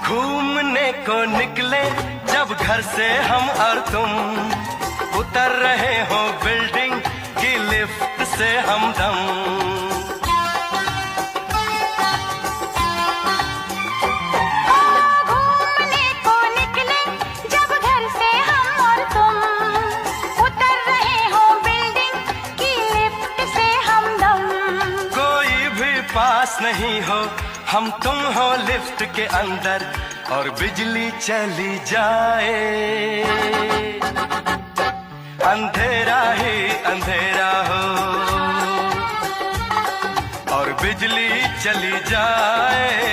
घूमने को निकले जब घर से हम और तुम, उतर रहे हो बिल्डिंग की लिफ्ट से हमदम। घूमने को निकले जब घर से हम और तुम, उतर रहे हो बिल्डिंग की लिफ्ट से हमदम। कोई भी पास नहीं हो, हम तुम हो लिफ्ट के अंदर और बिजली चली जाए, अंधेरा ही अंधेरा हो और बिजली चली जाए।